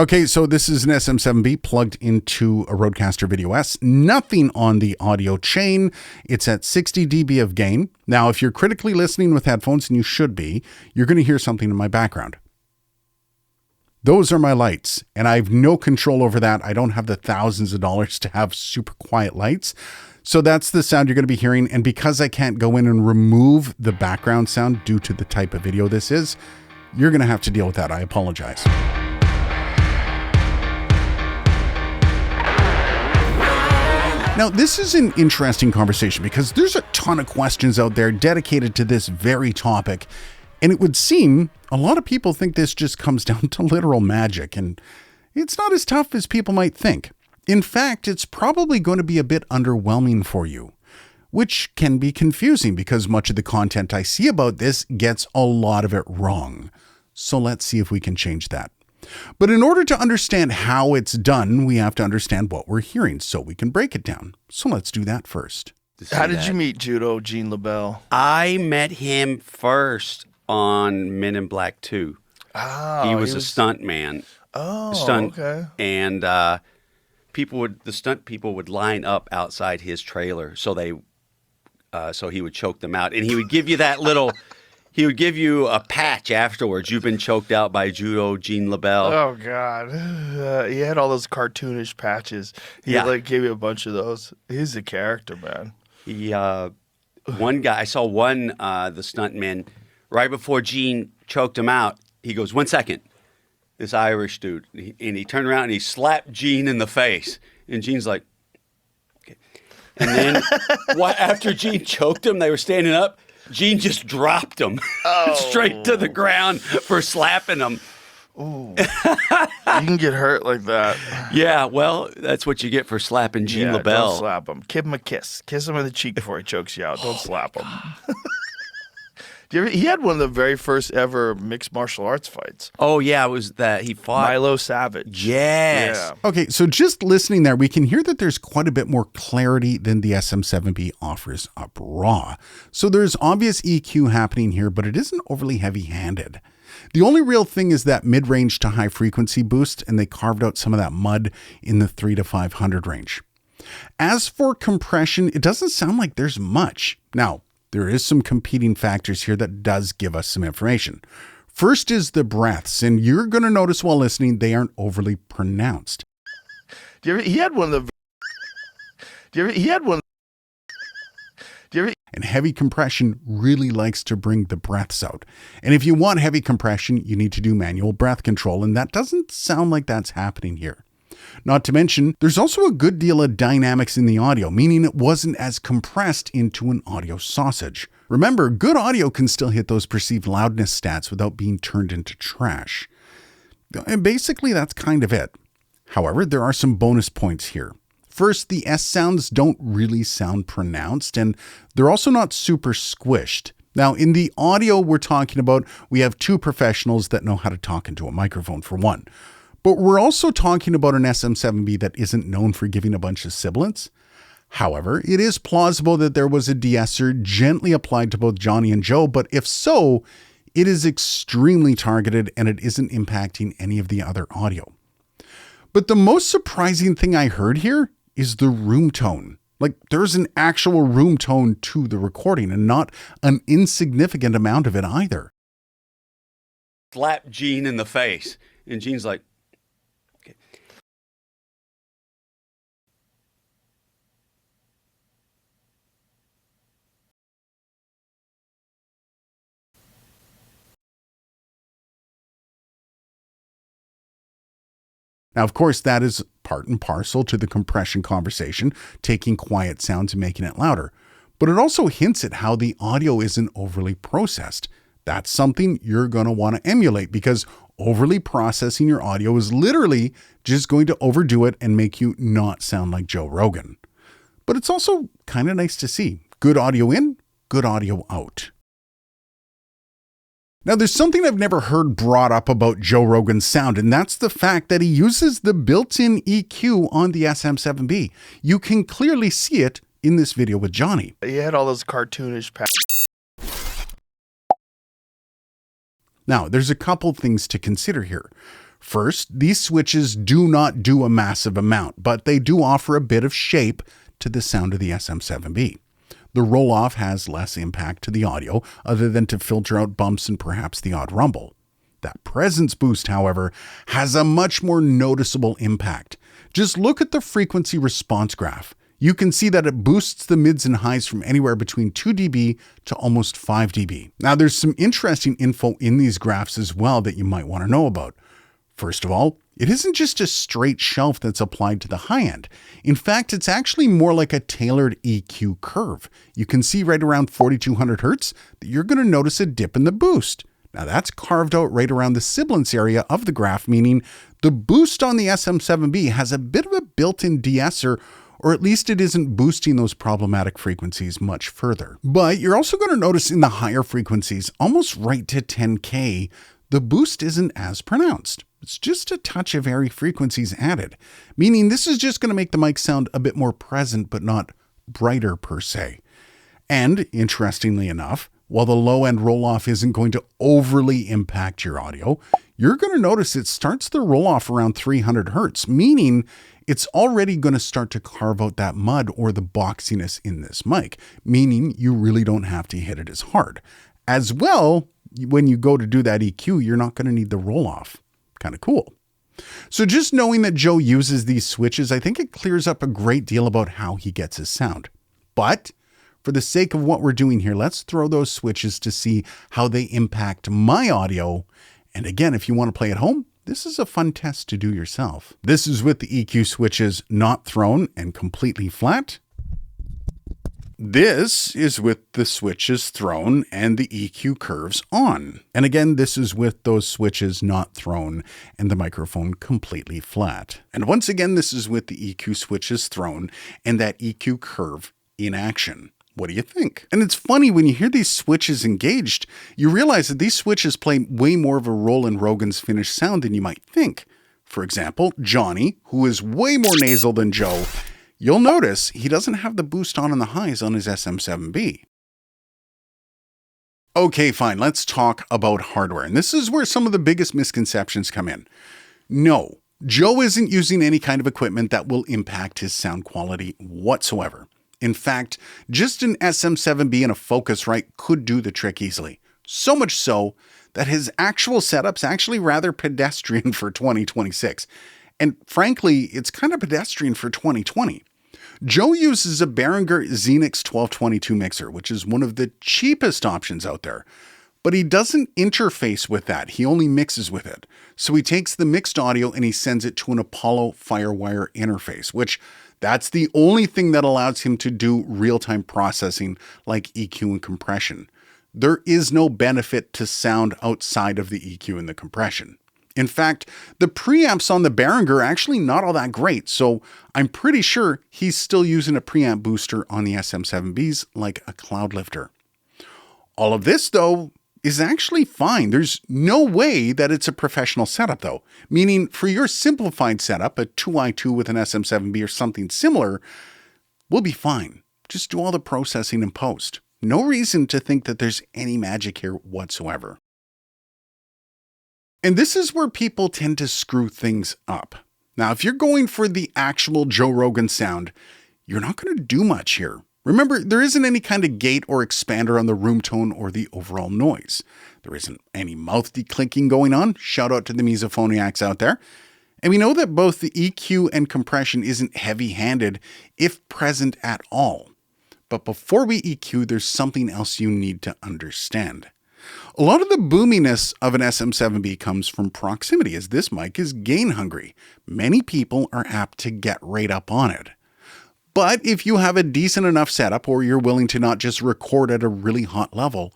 Okay, so this is an SM7B plugged into a Rodecaster Video S. Nothing on the audio chain. It's at 60 dB of gain. Now, if you're critically listening with headphones, and you should be, you're going to hear something in my background. Those are my lights, and I have no control over that. I don't have the thousands of dollars to have super quiet lights. So that's the sound you're going to be hearing. And because I can't go in and remove the background sound due to the type of video this is, you're going to have to deal with that. I apologize. Now, this is an interesting conversation because there's a ton of questions out there dedicated to this very topic. And it would seem a lot of people think this just comes down to literal magic. And it's not as tough as people might think. In fact, it's probably going to be a bit underwhelming for you, which can be confusing because much of the content I see about this gets a lot of it wrong. So let's see if we can change that. But in order to understand how it's done, we have to understand what we're hearing so we can break it down. So let's do that first. How did you meet Judo Gene LaBelle? I met him first on Men in Black 2. Oh, he was a stunt man. Oh, okay. And the stunt people would line up outside his trailer so he would choke them out. And he would give you that little... He would give you a patch afterwards. You've been choked out by Judo Gene LaBelle. Oh, God. He had all those cartoonish patches. He gave you a bunch of those. He's a character, man. One guy, I saw the stuntman, right before Gene choked him out, he goes, 1 second. This Irish dude. And he turned around and he slapped Gene in the face. And Gene's like, okay. And then after Gene choked him, they were standing up. Gene just dropped him straight to the ground for slapping him. Ooh. You can get hurt like that. Yeah, well, that's what you get for slapping Gene LaBelle. Don't slap him. Give him a kiss. Kiss him in the cheek before he chokes you out. Don't slap him. He had one of the very first ever mixed martial arts fights. Oh, yeah, it was that he fought Milo Savage. Yes. Yeah. Okay, so just listening there, we can hear that there's quite a bit more clarity than the SM7B offers up raw. So there's obvious EQ happening here, but it isn't overly heavy-handed. The only real thing is that mid-range to high-frequency boost, and they carved out some of that mud in the 300 to 500 range. As for compression, it doesn't sound like there's much. Now, there is some competing factors here that does give us some information. First is the breaths, and you're going to notice while listening, they aren't overly pronounced. He had one of the... And heavy compression really likes to bring the breaths out. And if you want heavy compression, you need to do manual breath control, and that doesn't sound like that's happening here. Not to mention, there's also a good deal of dynamics in the audio, meaning it wasn't as compressed into an audio sausage. Remember, good audio can still hit those perceived loudness stats without being turned into trash. And basically, that's kind of it. However, there are some bonus points here. First, the S sounds don't really sound pronounced, and they're also not super squished. Now, in the audio we're talking about, we have two professionals that know how to talk into a microphone, for one. But we're also talking about an SM7B that isn't known for giving a bunch of sibilance. However, it is plausible that there was a de-esser gently applied to both Johnny and Joe, but if so, it is extremely targeted and it isn't impacting any of the other audio. But the most surprising thing I heard here is the room tone. Like, there's an actual room tone to the recording and not an insignificant amount of it either. Slap Gene in the face. And Gene's like, okay. Now, of course, that is part and parcel to the compression conversation, taking quiet sounds and making it louder. But it also hints at how the audio isn't overly processed. That's something you're going to want to emulate because overly processing your audio is literally just going to overdo it and make you not sound like Joe Rogan. But it's also kind of nice to see. Good audio in, good audio out. Now, there's something I've never heard brought up about Joe Rogan's sound, and that's the fact that he uses the built-in EQ on the SM7B. You can clearly see it in this video with Johnny. He had all those cartoonish patches. Now, there's a couple things to consider here. First, these switches do not do a massive amount, but they do offer a bit of shape to the sound of the SM7B. The roll-off has less impact to the audio, other than to filter out bumps and perhaps the odd rumble. That presence boost, however, has a much more noticeable impact. Just look at the frequency response graph. You can see that it boosts the mids and highs from anywhere between 2 dB to almost 5 dB. Now, there's some interesting info in these graphs as well that you might want to know about. First of all, it isn't just a straight shelf that's applied to the high end. In fact, it's actually more like a tailored EQ curve. You can see right around 4200 Hz that you're going to notice a dip in the boost. Now that's carved out right around the sibilance area of the graph, meaning the boost on the SM7B has a bit of a built-in de-esser, or at least it isn't boosting those problematic frequencies much further. But you're also going to notice in the higher frequencies, almost right to 10K, the boost isn't as pronounced. It's just a touch of airy frequencies added, meaning this is just going to make the mic sound a bit more present, but not brighter per se. And interestingly enough, while the low-end roll-off isn't going to overly impact your audio, you're going to notice it starts the roll-off around 300 Hz, meaning it's already going to start to carve out that mud or the boxiness in this mic, meaning you really don't have to hit it as hard. As well, when you go to do that EQ, you're not going to need the roll-off. Kind of cool. So just knowing that Joe uses these switches, I think it clears up a great deal about how he gets his sound. But for the sake of what we're doing here, let's throw those switches to see how they impact my audio. And again, if you want to play at home, this is a fun test to do yourself. This is with the EQ switches not thrown and completely flat. This is with the switches thrown and the EQ curves on. And again, this is with those switches not thrown and the microphone completely flat. And once again, this is with the EQ switches thrown and that EQ curve in action. What do you think? And it's funny, when you hear these switches engaged, you realize that these switches play way more of a role in Rogan's finished sound than you might think. For example, Johnny, who is way more nasal than Joe, you'll notice he doesn't have the boost on the highs on his SM7B. Okay, fine, let's talk about hardware. And this is where some of the biggest misconceptions come in. No, Joe isn't using any kind of equipment that will impact his sound quality whatsoever. In fact, just an SM7B and a Focusrite could do the trick easily. So much so that his actual setup's actually rather pedestrian for 2026. And frankly, it's kind of pedestrian for 2020. Joe uses a Behringer Xenix 1222 mixer, which is one of the cheapest options out there. But he doesn't interface with that, he only mixes with it. So he takes the mixed audio and he sends it to an Apollo Firewire interface, which that's the only thing that allows him to do real-time processing like EQ and compression. There is no benefit to sound outside of the EQ and the compression. In fact, the preamps on the Behringer are actually not all that great, so I'm pretty sure he's still using a preamp booster on the SM7Bs like a Cloudlifter. All of this, though, is actually fine. There's no way that it's a professional setup, though. Meaning, for your simplified setup, a 2i2 with an SM7B or something similar will be fine. Just do all the processing in post. No reason to think that there's any magic here whatsoever. And this is where people tend to screw things up. Now, if you're going for the actual Joe Rogan sound, you're not going to do much here. Remember, there isn't any kind of gate or expander on the room tone or the overall noise. There isn't any mouth declinking going on. Shout out to the Misophoniacs out there. And we know that both the EQ and compression isn't heavy-handed, if present at all. But before we EQ, there's something else you need to understand. A lot of the boominess of an SM7B comes from proximity, as this mic is gain hungry. Many people are apt to get right up on it. But if you have a decent enough setup, or you're willing to not just record at a really hot level,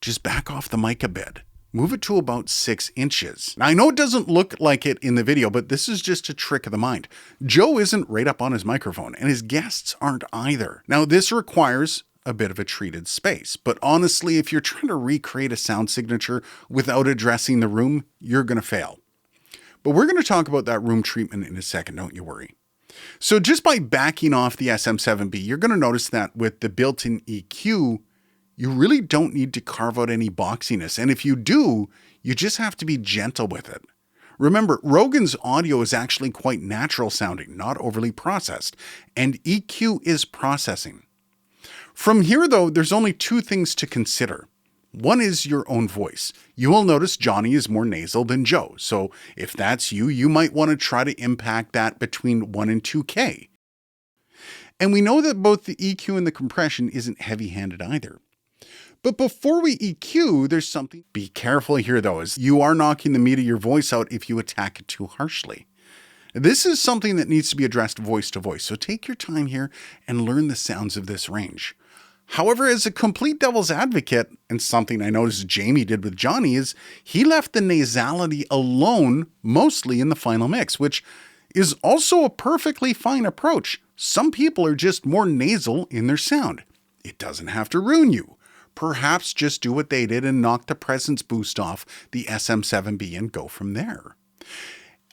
just back off the mic a bit. Move it to about 6 inches. Now, I know it doesn't look like it in the video, but this is just a trick of the mind. Joe isn't right up on his microphone, and his guests aren't either. Now, this requires a bit of a treated space, but honestly, if you're trying to recreate a sound signature without addressing the room, you're going to fail. But we're going to talk about that room treatment in a second, don't you worry. So just by backing off the SM7B, you're going to notice that with the built-in EQ, you really don't need to carve out any boxiness. And if you do, you just have to be gentle with it. Remember, Rogan's audio is actually quite natural sounding, not overly processed, and EQ is processing. From here, though, there's only two things to consider. One is your own voice. You will notice Johnny is more nasal than Joe, so if that's you, you might want to try to impact that between 1 and 2K. And we know that both the EQ and the compression isn't heavy-handed either. But before we EQ, there's something. Be careful here though, as you are knocking the meat of your voice out if you attack it too harshly. This is something that needs to be addressed voice to voice, so take your time here and learn the sounds of this range. However, as a complete devil's advocate, and something I noticed Jamie did with Johnny, is he left the nasality alone mostly in the final mix, which is also a perfectly fine approach. Some people are just more nasal in their sound. It doesn't have to ruin you. Perhaps just do what they did and knock the presence boost off the SM7B and go from there.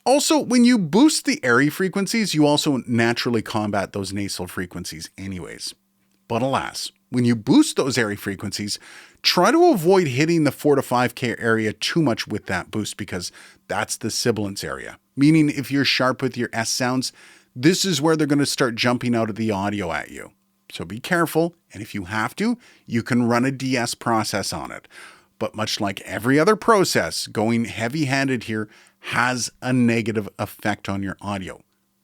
Also, when you boost the airy frequencies, you also naturally combat those nasal frequencies anyways. But alas, when you boost those airy frequencies, try to avoid hitting the 4 to 5K area too much with that boost because that's the sibilance area. Meaning if you're sharp with your S sounds, this is where they're going to start jumping out of the audio at you. So be careful, and if you have to, you can run a DS process on it. But much like every other process, going heavy-handed here has a negative effect on your audio.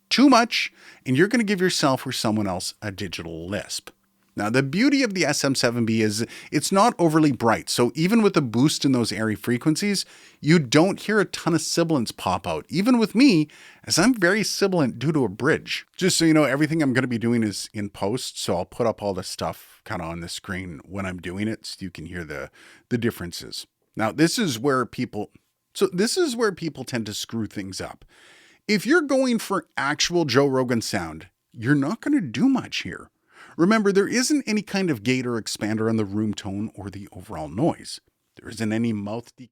Too much, and you're going to give yourself or someone else a digital lisp. Now, the beauty of the SM7B is it's not overly bright, so even with a boost in those airy frequencies, you don't hear a ton of sibilance pop out, even with me, as I'm very sibilant due to a bridge. Just so you know, everything I'm going to be doing is in post, so I'll put up all the stuff kind of on the screen when I'm doing it, so you can hear the differences. Now, this is where people tend to screw things up. If you're going for actual Joe Rogan sound, you're not going to do much here. Remember, there isn't any kind of gate or expander on the room tone or the overall noise. There isn't any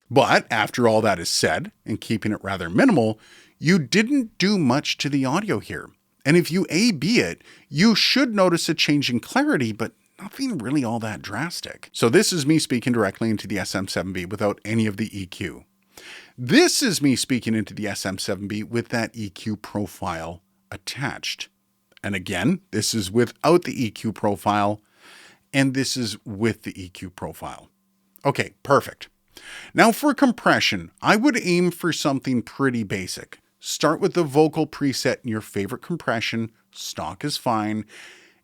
But after all that is said, and keeping it rather minimal, you didn't do much to the audio here. And if you A/B it, you should notice a change in clarity, but nothing really all that drastic. So this is me speaking directly into the SM7B without any of the EQ. This is me speaking into the SM7B with that EQ profile attached. And again, this is without the EQ profile, and this is with the EQ profile. Okay, perfect. Now for compression, I would aim for something pretty basic. Start with the vocal preset in your favorite compression, stock is fine,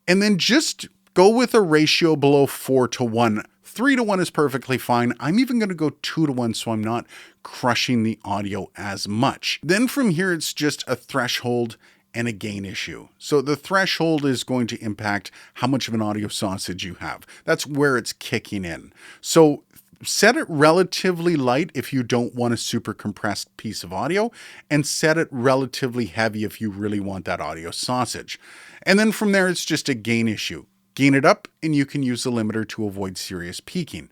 and then just go with a ratio below 4 to 1. 3 to 1 is perfectly fine. I'm even going to go 2 to 1 so I'm not crushing the audio as much. Then from here, it's just a threshold and a gain issue. So the threshold is going to impact how much of an audio sausage you have. That's where it's kicking in. So set it relatively light if you don't want a super compressed piece of audio, and set it relatively heavy if you really want that audio sausage. And then from there, it's just a gain issue. Gain it up and you can use the limiter to avoid serious peaking.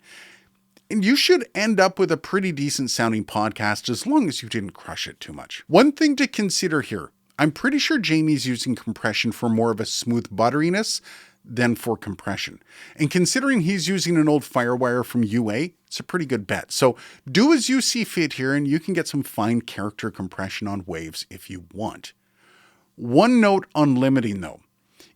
And you should end up with a pretty decent sounding podcast as long as you didn't crush it too much. One thing to consider here, I'm pretty sure Jamie's using compression for more of a smooth butteriness than for compression. And considering he's using an old Firewire from UA, it's a pretty good bet. So do as you see fit here, and you can get some fine character compression on waves if you want. One note on limiting though.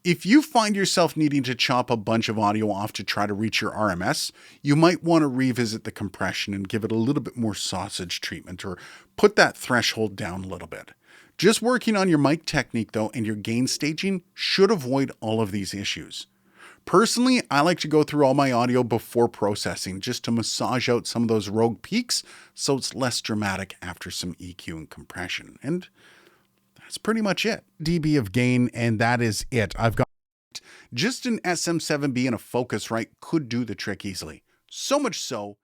If you find yourself needing to chop a bunch of audio off to try to reach your RMS, you might want to revisit the compression and give it a little bit more sausage treatment, or put that threshold down a little bit. Just working on your mic technique though and your gain staging should avoid all of these issues. Personally, I like to go through all my audio before processing just to massage out some of those rogue peaks so it's less dramatic after some EQ and compression. And that's pretty much it. dB of gain, and that is it. I've got just an SM7B and a Focusrite could do the trick easily. So much so,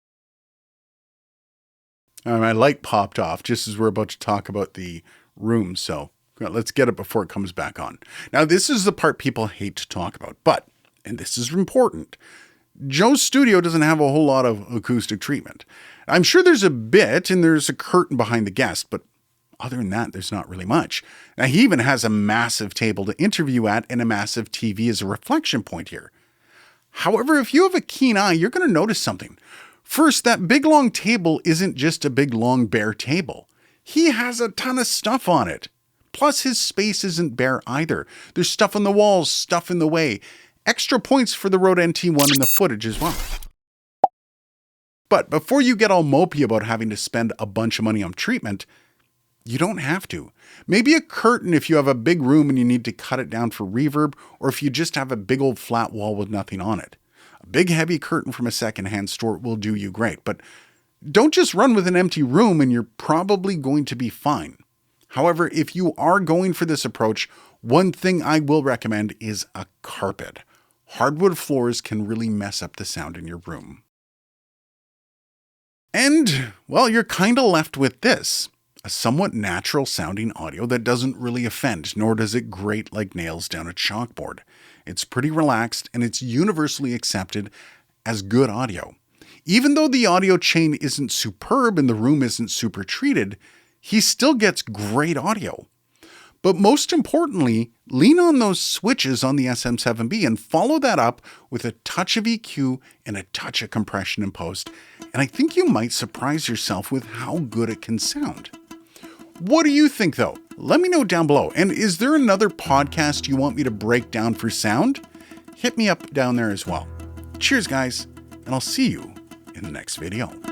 my light popped off just as we're about to talk about the room, so let's get it before it comes back on. Now, this is the part people hate to talk about, but, and this is important, Joe's studio doesn't have a whole lot of acoustic treatment. I'm sure there's a bit, and there's a curtain behind the guest, but other than that, there's not really much. Now, he even has a massive table to interview at and a massive TV as a reflection point here. However, if you have a keen eye, you're going to notice something. First, that big long table isn't just a big long bare table. He has a ton of stuff on it. Plus, his space isn't bare either. There's stuff on the walls, stuff in the way. Extra points for the Rode NT1 in the footage as well. But before you get all mopey about having to spend a bunch of money on treatment, you don't have to. Maybe a curtain if you have a big room and you need to cut it down for reverb, or if you just have a big old flat wall with nothing on it. A big heavy curtain from a secondhand store will do you great, but don't just run with an empty room and you're probably going to be fine. However, if you are going for this approach, one thing I will recommend is a carpet. Hardwood floors can really mess up the sound in your room. And, well, you're kind of left with this. A somewhat natural sounding audio that doesn't really offend, nor does it grate like nails down a chalkboard. It's pretty relaxed and it's universally accepted as good audio. Even though the audio chain isn't superb and the room isn't super treated, he still gets great audio. But most importantly, lean on those switches on the SM7B and follow that up with a touch of EQ and a touch of compression in post, and I think you might surprise yourself with how good it can sound. What do you think though? Let me know down below. And is there another podcast you want me to break down for sound? Hit me up down there as well. Cheers guys, and I'll see you in the next video.